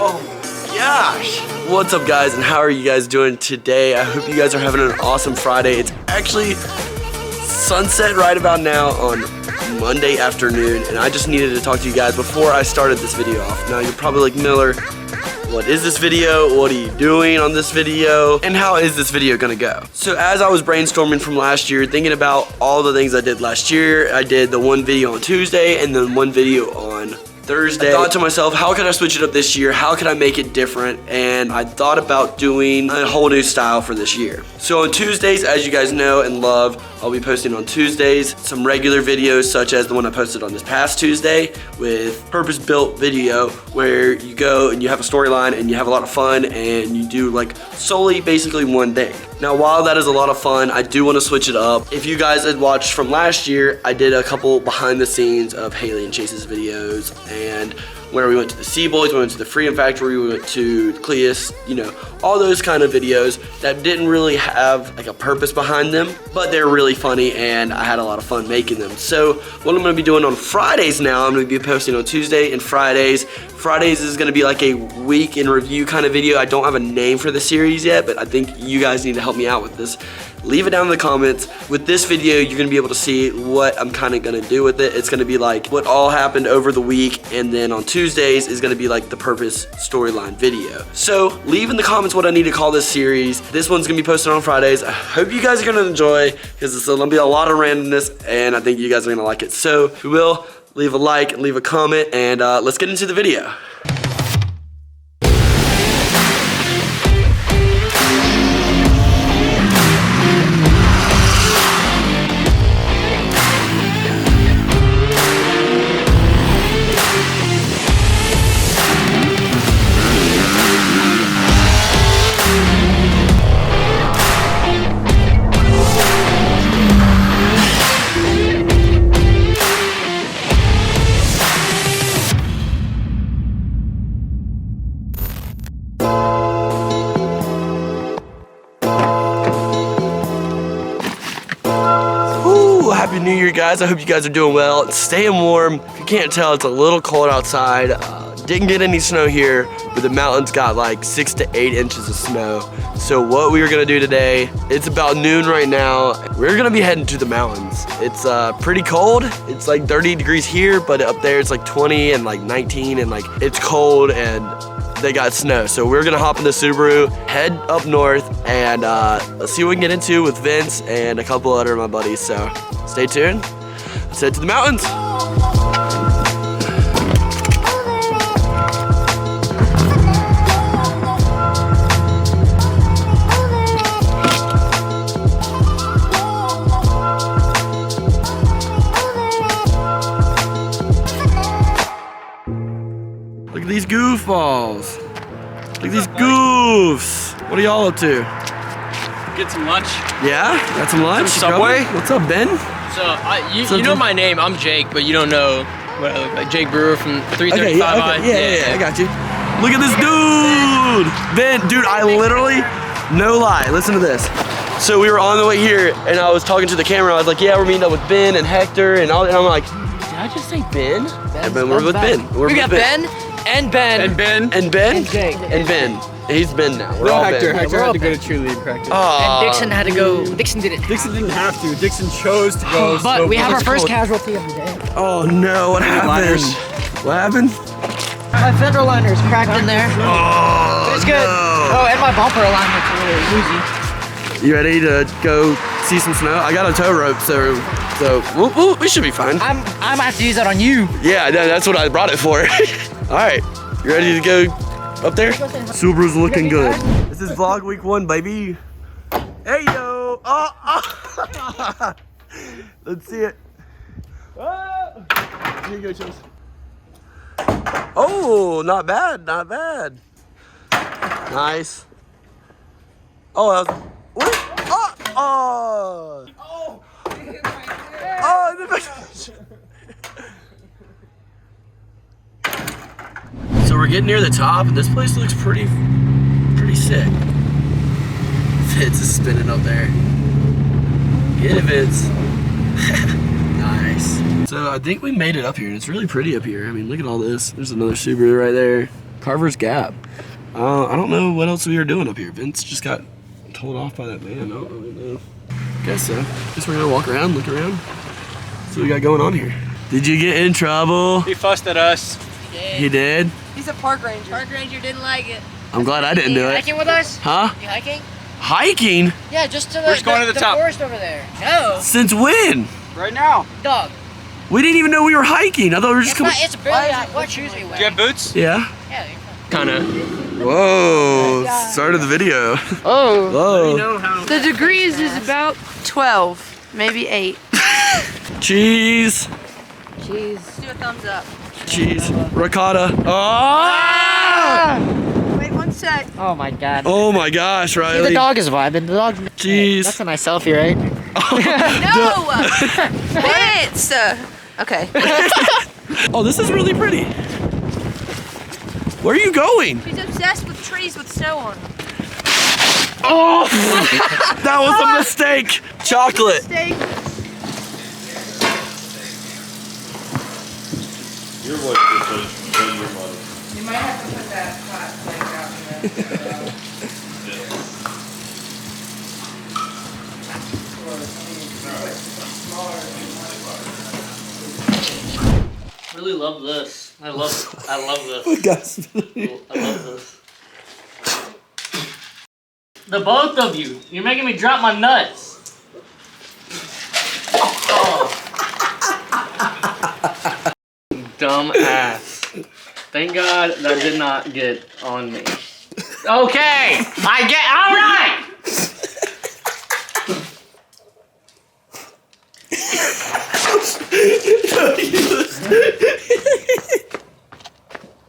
Gosh, what's up guys, and how are you guys doing today? I hope you guys are having an awesome Friday. It's actually sunset right about now on Monday afternoon, and I just needed to talk to you guys before I started this video off. Now you're probably like, Miller, what is this video? What are you doing on this video? And how is this video gonna go? So as I was brainstorming from last year, thinking about all the things I did last year, I did the one video on Tuesday and then one video on Thursday. I thought to myself, how can I switch it up this year? How can I make it different? And I thought about doing a whole new style for this year. So on Tuesdays, as you guys know and love, I'll be posting on Tuesdays some regular videos such as the one I posted on this past Tuesday with purpose-built video where you go and you have a storyline and you have a lot of fun and you do like solely basically one thing. Now while that is a lot of fun, I do want to switch it up. If you guys had watched from last year, I did a couple behind the scenes of Haley and Chase's videos, and where we went to the Sea Boys, we went to the Freedom Factory, we went to Cleus, you know, all those kind of videos that didn't really have like a purpose behind them, but they're really funny and I had a lot of fun making them. So what I'm gonna be doing on Fridays now, I'm gonna be posting on Tuesday and Fridays. Fridays is gonna be like a week in review kind of video. I don't have a name for the series yet, but I think you guys need to help me out with this. Leave it down in the comments. With this video, you're gonna be able to see what I'm kind of gonna do with it. It's gonna be like what all happened over the week, and then on Tuesdays is gonna be like the purpose storyline video. So leave in the comments what I need to call this series. This one's gonna be posted on Fridays. I hope you guys are gonna enjoy, because it's gonna be a lot of randomness, and I think you guys are gonna like it. So if you will, leave a like and leave a comment, and let's get into the video. Happy New Year, guys. I hope you guys are doing well. It's staying warm. If you can't tell, it's a little cold outside. Didn't get any snow here, but the mountains got like 6 to 8 inches of snow. So what we were gonna do today, it's about noon right now. We're gonna be heading to the mountains. It's pretty cold. It's like 30 degrees here, but up there it's like 20 and like 19, and like it's cold and they got snow. So we're gonna hop in the Subaru, head up north, and let's see what we can get into with Vince and a couple other of my buddies. So stay tuned. Let's head to the mountains. Look at these goofballs. Look at these goofs. What are y'all up to? Get some lunch. Yeah? Got some lunch? Some Subway? What's up, Ben? So, you know my name. I'm Jake, but you don't know what I look like. Jake Brewer from 335i. Okay, yeah, I got you. Look at this dude. Ben, dude, I literally, no lie, listen to this. So we were on the way here, and I was talking to the camera. I was like, yeah, we're meeting up with Ben and Hector, and all. And I'm like, did I just say Ben? And Ben, we're with Ben. We got Ben and Ben. And Ben. And Ben. And Jake. And Ben. He's Ben now. We're No, all Hector. Ben. Hector had to go to cheerleading practice. And Dixon had to go. Dixon didn't. Dixon didn't have to. Dixon chose to go. But we have our first casualty of the day. Oh no, what happened? Liners. What happened? My fender liner's cracked in there. Oh, It's good. no. Oh, and my bumper alignment's really woozy. You ready to go see some snow? I got a tow rope, so we should be fine. I might have to use that on you. Yeah, that's what I brought it for. All right, you ready to go up there? Subaru's looking good. This is vlog week 1, baby. Hey yo! Oh. Let's see it. Here you go, Chase. Oh, not bad, not bad. Nice. Oh, that was. What? Oh! Oh! Oh! Oh! So we're getting near the top, and this place looks pretty sick. Vince is spinning up there. Get it, Vince. Nice. So I think we made it up here, and it's really pretty up here. I mean, look at all this. There's another Subaru right there. Carver's Gap. I don't know what else we were doing up here. Vince just got told off by that man. I don't really know. Guess so. Guess we're gonna walk around, look around, see what we got going on here. Did you get in trouble? He fussed at us. He did? He's a park ranger. Park ranger didn't like it. I'm glad I didn't do it. Hiking with us? Huh? You hiking? Hiking? Yeah, just to We're just going to the top. forest over there. No. Since when? Right now. Dog. We didn't even know we were hiking. I thought we were just coming. It's barely what shoes are you Do wearing? you have boots? Yeah. Yeah, you're fine. Kinda. Whoa. Start of the video. Oh. Whoa. The degrees is about 12, maybe 8. Cheese. Cheese. Do a thumbs up. Cheese. Ricotta. Oh! Wait 1 sec. Oh my god. Oh my gosh, See, Riley. the dog is vibing. The dog. Jeez. That's a nice selfie, right? No! Vince! Okay. Oh, this is really pretty. Where are you going? He's obsessed with trees with snow on them. Oh! That was a mistake. Chocolate. Your voice is your mother. You might have to put that flat out in Really love this. I love this. Guys. I love this. The both of you. You're making me drop my nuts. Oh. Dumb ass. Thank God that did not get on me. Okay, I get, all right.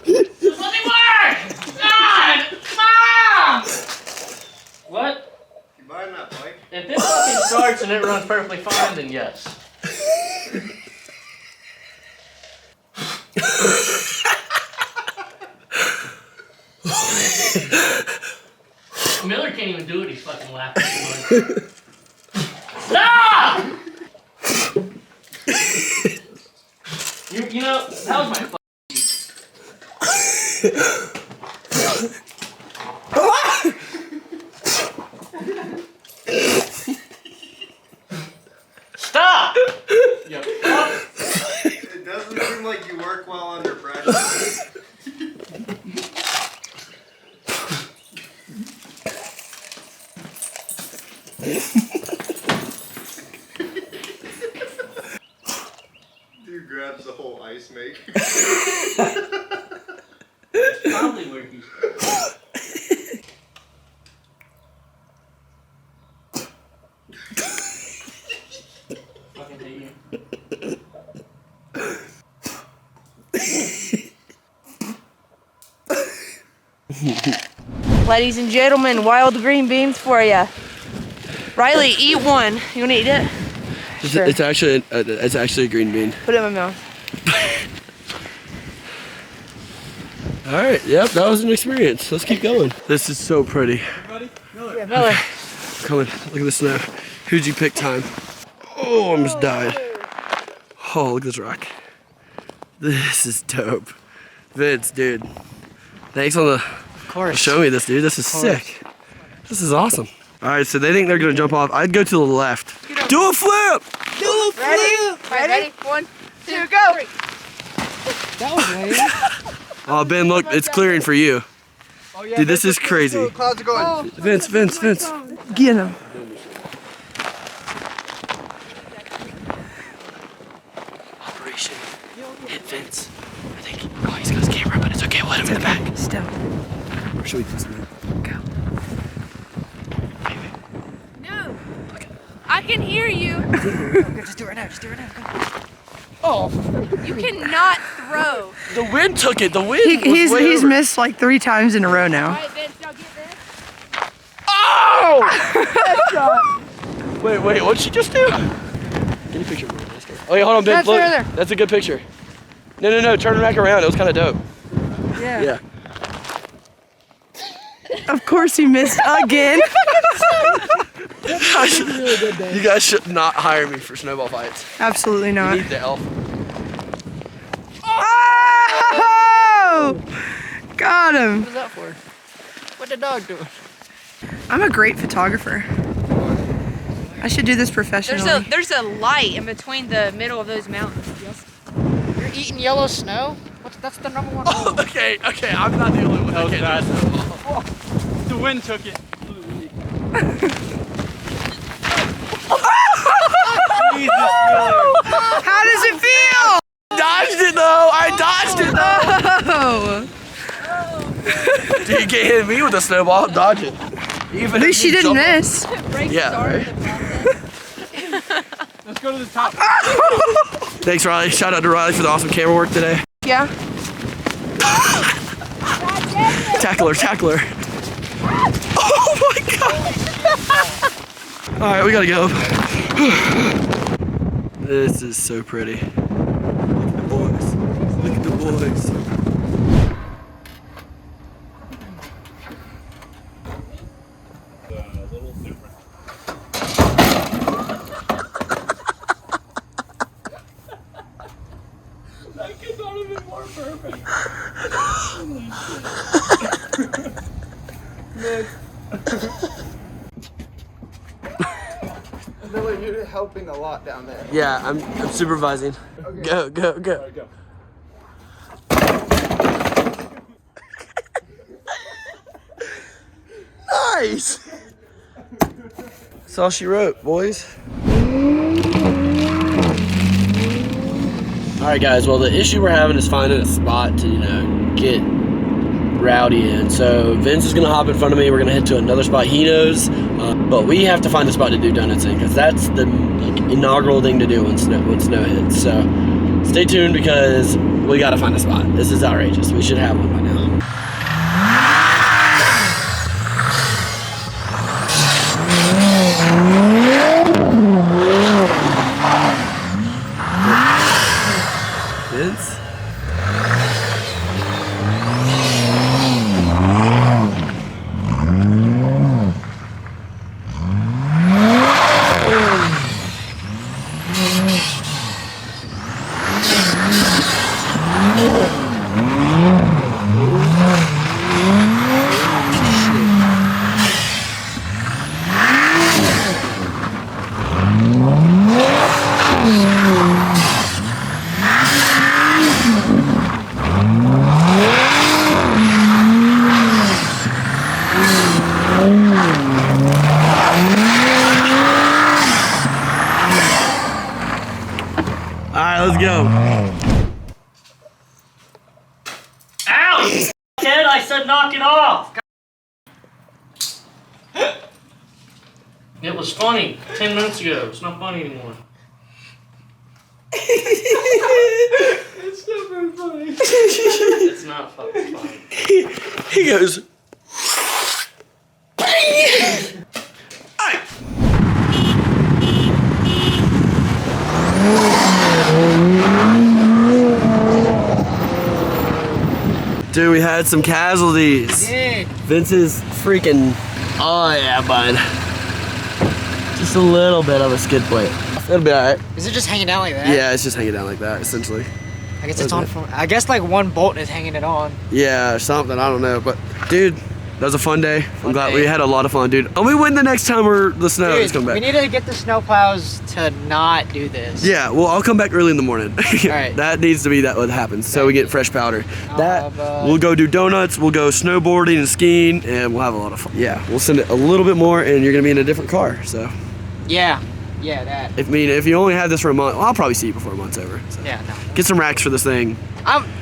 Just let me work! God! Mom! What? You buying that bike? If this fucking starts and it runs perfectly fine, then yes. Miller can't even do it, he's fucking laughing too much. Stop! You know, that was my Stop! Yep. It doesn't seem like you work well under pressure. Dude grabs the whole ice maker. Probably where he's fucking hate you. Ladies and gentlemen, wild green beans for you. Riley, eat one. You wanna eat it? Sure. It's actually a green bean. Put it in my mouth. All right. Yep. That was an experience. Let's keep going. This is so pretty. Yeah, Miller. Coming. Look at the snow. Who'd you pick time? Oh, I almost died. Oh, look at this rock. This is dope. Vince, dude. Thanks on the. Of course. Show me this, dude. This is sick. This is awesome. All right, so they think they're gonna jump off. I'd go to the left. Do a flip! Do a flip! Ready? 1, 2, go! That was lame. Oh, Ben, look, it's clearing for you. Oh, yeah, Dude, this is crazy. Clouds are going. Vince. Get him. Operation Hit Vince. I think. Oh, he's got his camera, but it's okay. We'll hit him in the back. Still. Or should we just move? Go. No. I can hear you. Just do it right now. Just do it right now. Go. Oh, You cannot throw. the wind took it. The wind. was way He's over. missed like 3 times in a row now. Alright, Vince, now get this. Oh! Wait, what'd she just do? Get a picture of me. Let's go. Oh, yeah, hold on, Ben. That's Look, there. that's a good picture. No, turn it back around. It was kind of dope. Yeah. Of course he missed again. You guys should not hire me for snowball fights. Absolutely You not. need the elf. Oh! Got got him. What is that for? What the dog doing? I'm a great photographer. I should do this professionally. There's a light in between the middle of those mountains. You're eating yellow snow? That's the number one. Oh, okay, I'm not the only one. That was Okay, bad. The wind took it. How does it feel? Dodged it though! I dodged it though! Oh. Dude, you can't hit me with a snowball, dodge it. Even At least she didn't miss. Yeah, right? Let's go to the top. Thanks, Riley. Shout out to Riley for the awesome camera work today. Yeah. Tackle her. Oh my god! Alright, we gotta go. This is so pretty. Look at the boys. Look at the boys. That could not have been more perfect. Miller, you're helping a lot down there. Yeah, I'm supervising. Okay. Go. Go. Nice! That's all she wrote, boys. Alright guys, well the issue we're having is finding a spot to, get rowdy in. So Vince is gonna hop in front of me, we're gonna head to another spot he knows, but we have to find a spot to do donuts in, because that's the inaugural thing to do when snow hits. So stay tuned because we gotta find a spot. This is outrageous, we should have one by now. Vince? Alright, let's go. Ow! Kid, I said knock it off. It was funny 10 minutes ago. It's not funny anymore. It's not very funny. It's not fucking funny. He goes. Dude, we had some casualties. Yeah. Vince's freaking. Oh yeah, bud. Just a little bit of a skid plate. It'll be alright. Is it just hanging down like that? Yeah, it's just hanging down like that, essentially. I guess it's on from. I guess like one bolt is hanging it on. Yeah, or something. I don't know, but dude, that was a fun day. I'm glad day. we had a lot of fun, dude. And we win the next time the snow is coming back. We need to get the snowplows to not do this. Yeah, well, I'll come back early in the morning. Alright. That needs to be what happens, so we get fresh powder. Bud. We'll go do donuts, we'll go snowboarding and skiing, and we'll have a lot of fun. Yeah, we'll send it a little bit more, and you're gonna be in a different car. So, Yeah, that. if you only have this for a month, well, I'll probably see you before a month's over. So. Yeah, no. Get some racks for this thing.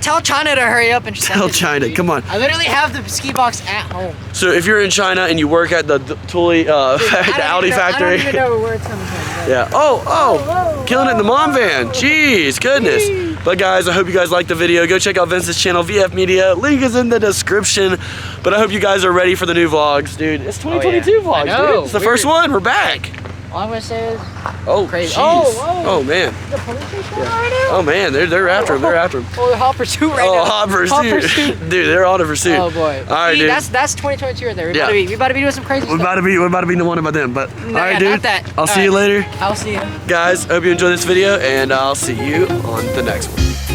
Tell China to hurry up and send Tell it to China, me. come on. I literally have the ski box at home. So if you're in China and you work at the Thule, the Audi factory. I don't even know where it's coming from. Yeah. Oh, killing it in the mom van. Jeez, goodness. But guys, I hope you guys liked the video. Go check out Vince's channel, VF Media. Link is in the description. But I hope you guys are ready for the new vlogs, dude. It's 2022 vlogs, I know. dude. It's the first one. We're back. All I'm gonna say is, Oh, crazy. jeez. Oh, Oh, man. the police chase going on right now? Oh, man. They're after him. They're after him. Oh, hot pursuit right Oh, now. hot pursuit. Dude, they're on a pursuit. Oh boy. All right, See, dude. That's 2022 right there. We Yeah. about to be doing some crazy We're stuff. about to be the one about them. But all right, yeah, dude. not that. I'll All see you right. later. I'll see you. Guys, hope you enjoyed this video, and I'll see you on the next one.